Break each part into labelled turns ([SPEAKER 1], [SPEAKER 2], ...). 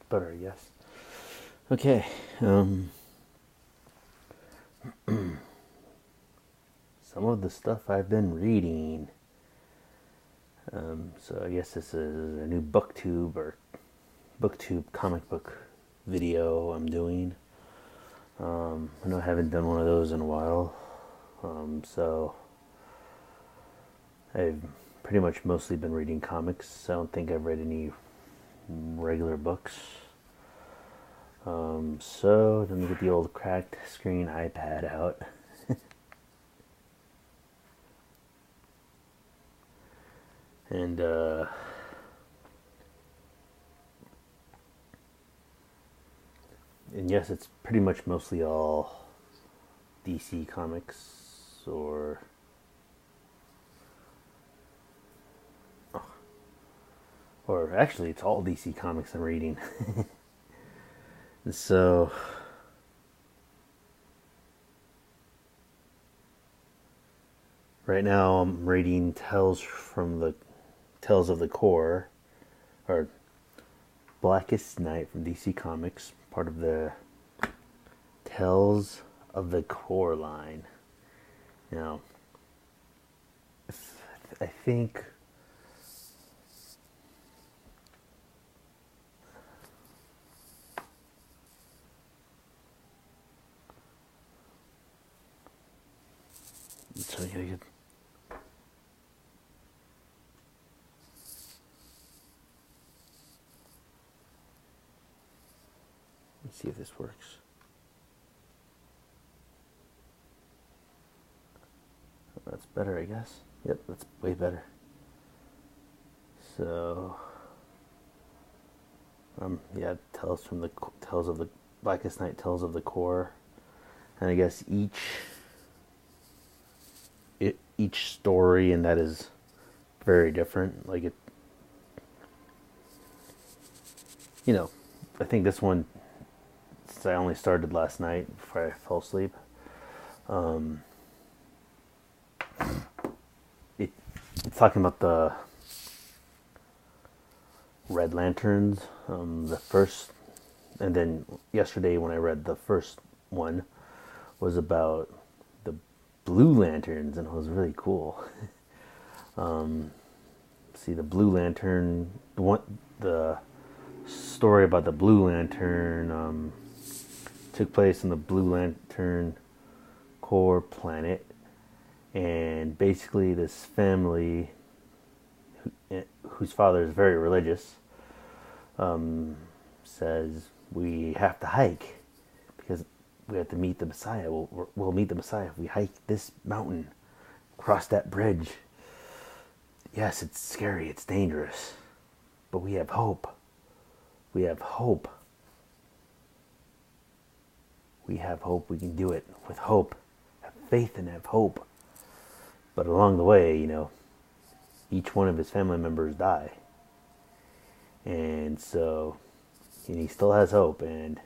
[SPEAKER 1] Better, yes. Okay. Some of the stuff I've been reading. So I guess this is a new BOOKTube comic book video I'm doing. I know I haven't done one of those in a while. So I've pretty much mostly been reading comics. I don't think I've read any regular books. So let me get the old cracked screen iPad out. And yes, it's pretty much mostly all DC comics, or actually it's all DC comics I'm reading. So right now I'm reading Tales of the Core, or Blackest Night from DC Comics, part of the Tales of the Core line. Now, I think so let me see if this works. That's better, I guess. Yep, that's way better. So, yeah, Tales of the Blackest Night, Tales of the Core, and I guess each story in that is very different. Like I think this one, since I only started last night before I fell asleep, it's talking about the Red Lanterns, the first, and then yesterday when I read the first one was about the Blue Lanterns, and it was really cool. See, the Blue Lantern, the story about the Blue Lantern took place in the Blue Lantern core planet, and basically this family whose father is very religious says we have to hike because we have to meet the Messiah. We'll meet the Messiah if we hike this mountain, cross that bridge. Yes, it's scary, it's dangerous, but we have hope. We have hope. We have hope. We can do it with hope. Have faith and have hope. But along the way, each one of his family members die. And so he still has hope, and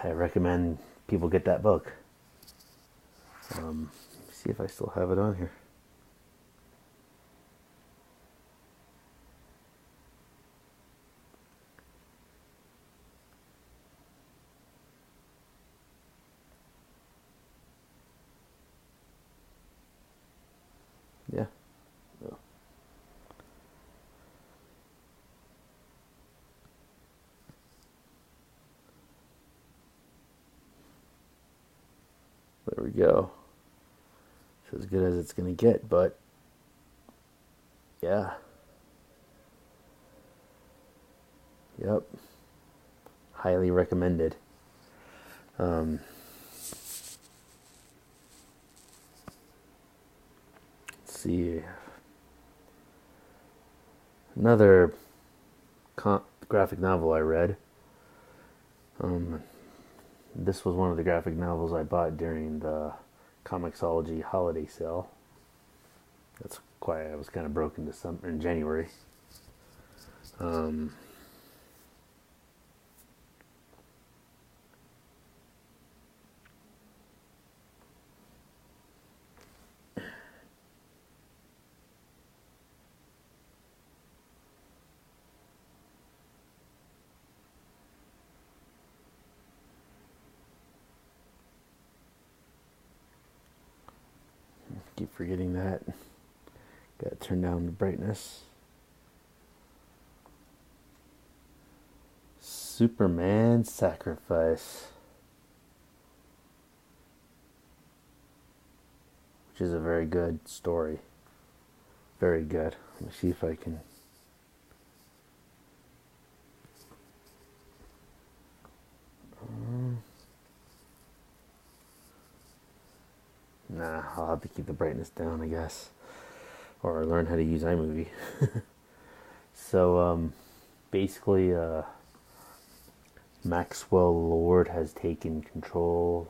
[SPEAKER 1] I recommend people get that book. See if I still have it on here. Yeah. No. There we go. It's as good as it's going to get, but yeah. Yep. Highly recommended. Let's see. Another graphic novel I read. This was one of the graphic novels I bought during the Comixology holiday sale. That's why I was kind of broke in January. keep forgetting that. Gotta turn down the brightness. Superman Sacrifice, which is a very good story. Very good. Let me see if I can. Nah, I'll have to keep the brightness down, I guess. Or learn how to use iMovie. So, basically, Maxwell Lord has taken control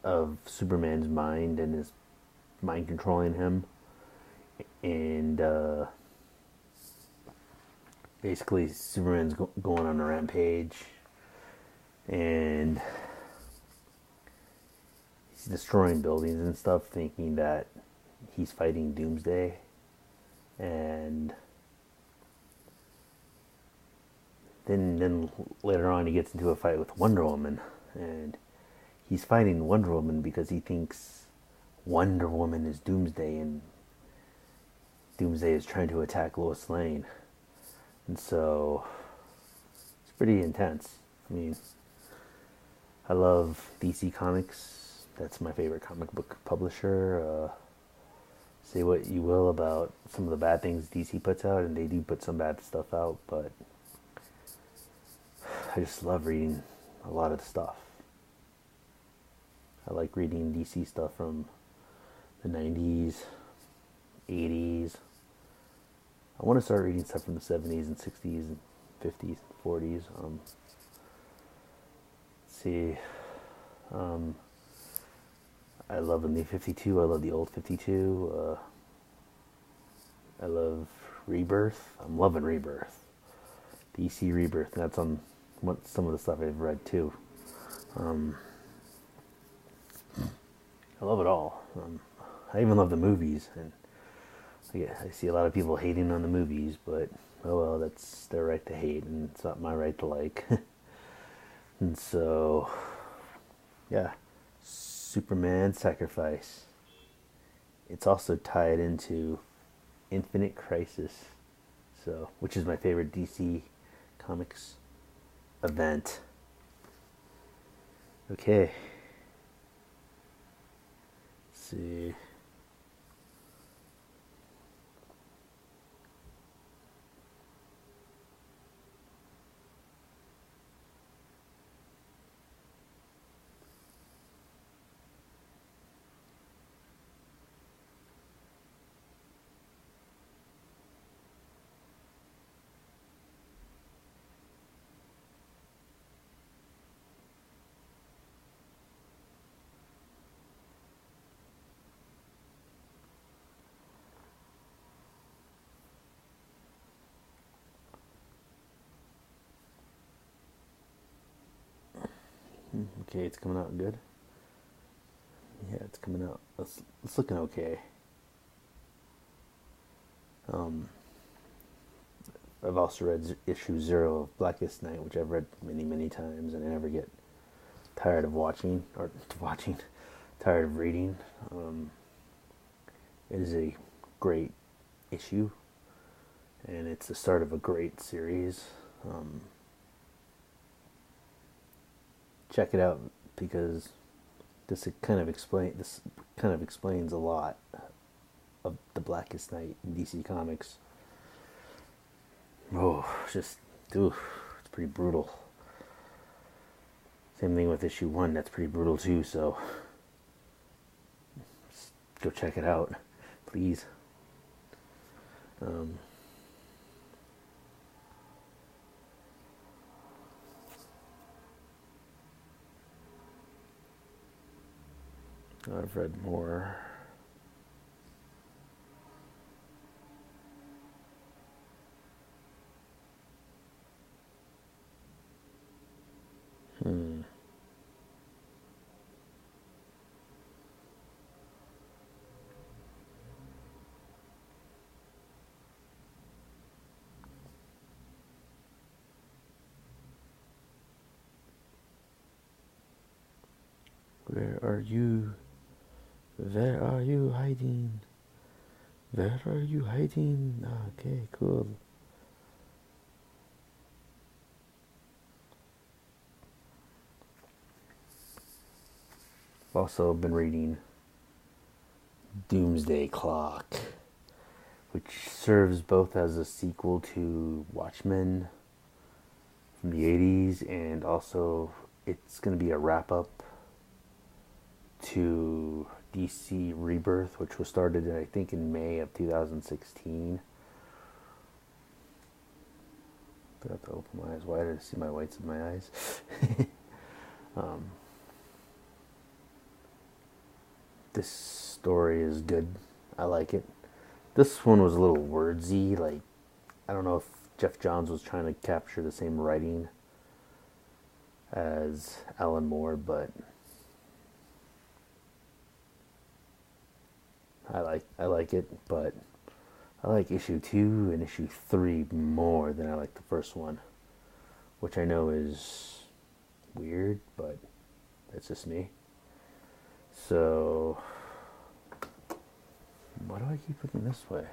[SPEAKER 1] of Superman's mind and is mind controlling him. And, basically, Superman's going on a rampage. And he's destroying buildings and stuff, thinking that he's fighting Doomsday. And then later on he gets into a fight with Wonder Woman, and he's fighting Wonder Woman because he thinks Wonder Woman is Doomsday, and Doomsday is trying to attack Lois Lane. And so it's pretty intense. I mean, I love DC Comics. That's my favorite comic book publisher. Say what you will about some of the bad things DC puts out, and they do put some bad stuff out, but I just love reading a lot of the stuff. I like reading DC stuff from the 90s, 80s. I want to start reading stuff from the 70s and 60s and 50s and 40s. I love the new 52. I love the old 52. I love Rebirth. I'm loving Rebirth. DC Rebirth. That's on some of the stuff I've read too. I love it all. I even love the movies, and I see a lot of people hating on the movies, but oh well, that's their right to hate, and it's not my right to like. And so, yeah, Superman Sacrifice. It's also tied into Infinite Crisis, so which is my favorite DC Comics event. Okay. Let's see. Okay, it's coming out good. Yeah, it's coming out. It's looking okay. I've also read issue 0 of Blackest Night, which I've read many, many times, and I never get tired of tired of reading. It is a great issue, and it's the start of a great series. Check it out, because this kind of explains a lot of the Blackest Night in DC Comics. Oh, it's pretty brutal. Same thing with issue 1, that's pretty brutal too, so just go check it out, please. I've read more. Where are you? Where are you hiding? Where are you hiding? Okay, cool. I've also been reading Doomsday Clock, which serves both as a sequel to Watchmen from the 80s, and also it's going to be a wrap up to DC Rebirth, which was started, I think, in May of 2016. I have to open my eyes wider to see my whites of my eyes. This story is good. I like it. This one was a little wordsy. Like, I don't know if Jeff Johns was trying to capture the same writing as Alan Moore, but I like it. But I like issue 2 and issue 3 more than I like the first one, which I know is weird, but that's just me. So, why do I keep looking this way?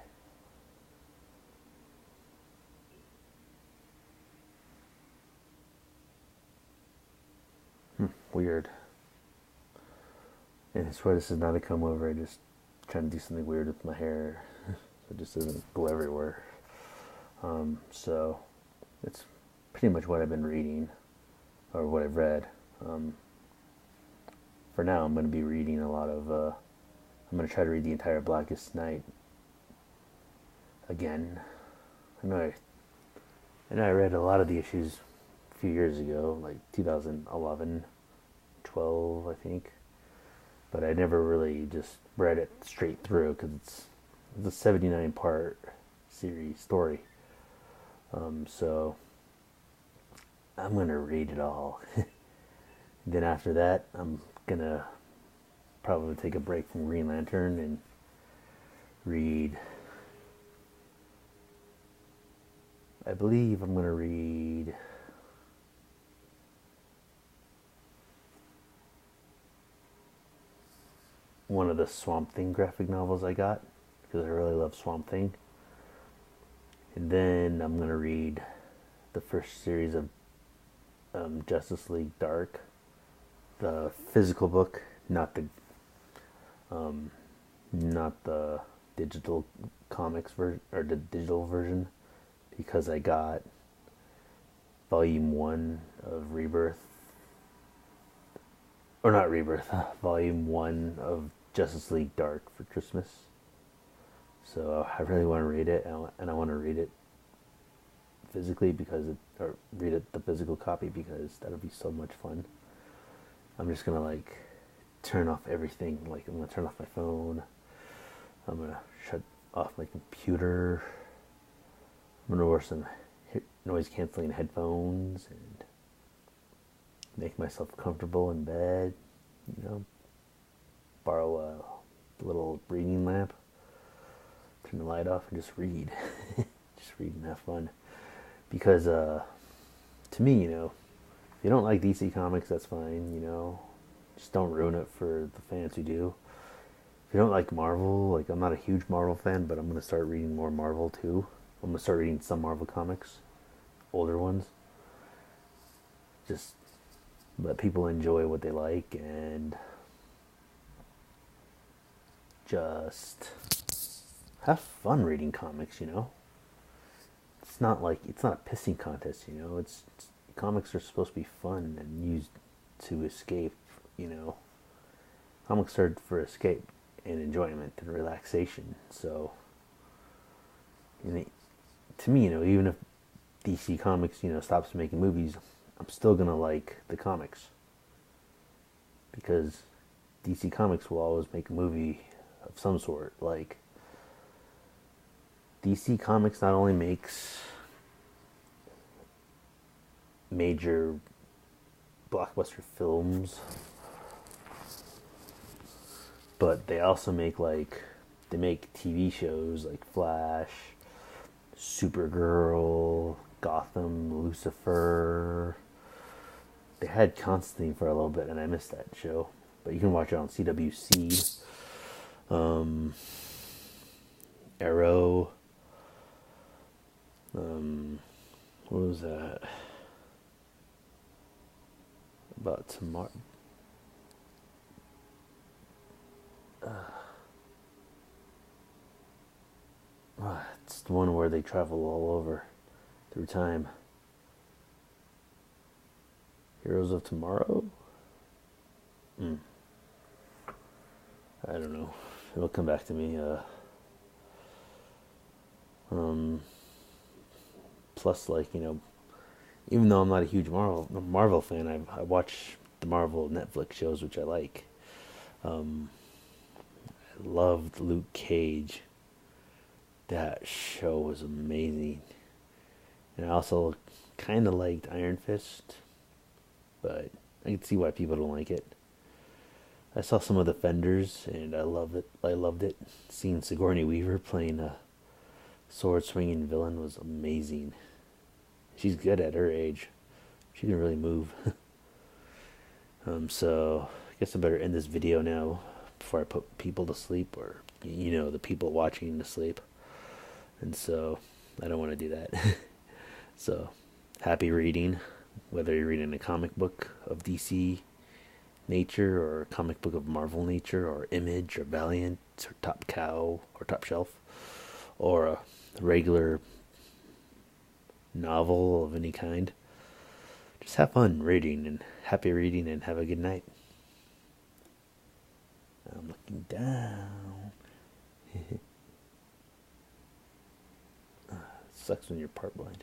[SPEAKER 1] Weird. And I swear this is not a comb over. I just trying to do something weird with my hair, so it just doesn't go everywhere. So it's pretty much what I've been reading, or what I've read. For now, I'm going to be reading a lot of. I'm going to try to read the entire Blackest Night again. I know I read a lot of the issues a few years ago, like 2011, 12, I think. But I never really just read it straight through because it's a 79 part series story. So I'm going to read it all. Then after that, I'm going to probably take a break from Green Lantern and read. I believe I'm going to read one of the Swamp Thing graphic novels I got, because I really love Swamp Thing. And then I'm going to read the first series of Justice League Dark, the physical book, not the digital comics version, or the digital version, because I got volume 1 of Rebirth, or not Rebirth, volume 1 of Justice League Dark for Christmas. So I really want to read it, and I want to read it physically or read it the physical copy, because that'll be so much fun. I'm just gonna turn off everything. I'm gonna turn off my phone. I'm gonna shut off my computer. I'm gonna wear some noise canceling headphones and make myself comfortable in bed. Borrow a little reading lamp, turn the light off, and just read. Just read and have fun. Because to me, if you don't like DC Comics, that's fine. Just don't ruin it for the fans who do. If you don't like Marvel, I'm not a huge Marvel fan, but I'm going to start reading more Marvel too. I'm going to start reading some Marvel comics, older ones. Just let people enjoy what they like, and just have fun reading comics, It's not a pissing contest, comics are supposed to be fun and used to escape, Comics are for escape and enjoyment and relaxation. So, to me, even if DC Comics, stops making movies, I'm still going to like the comics. Because DC Comics will always make a movie of some sort. DC Comics not only makes major blockbuster films, but they also make TV shows like Flash, Supergirl, Gotham, Lucifer. They had Constantine for a little bit, and I missed that show, but you can watch it on CWC. Um, Arrow. What was that? About tomorrow. It's the one where they travel all over through time. Heroes of Tomorrow? I don't know. It'll come back to me. Um, Plus, like, even though I'm not a huge Marvel fan, I watch the Marvel Netflix shows, which I like. I loved Luke Cage. That show was amazing. And I also kind of liked Iron Fist, but I can see why people don't like it. I saw some of the Fenders, and I loved it. Seeing Sigourney Weaver playing a sword swinging villain was amazing. She's good at her age. She can really move. So I guess I better end this video now before I put people to sleep, or the people watching to sleep. And so I don't want to do that. So happy reading, whether you're reading a comic book of DC nature or a comic book of Marvel nature or Image or Valiant or Top Cow or Top Shelf or a regular novel of any kind. Just have fun reading, and happy reading, and have a good night. I'm looking down. Sucks when you're part blind.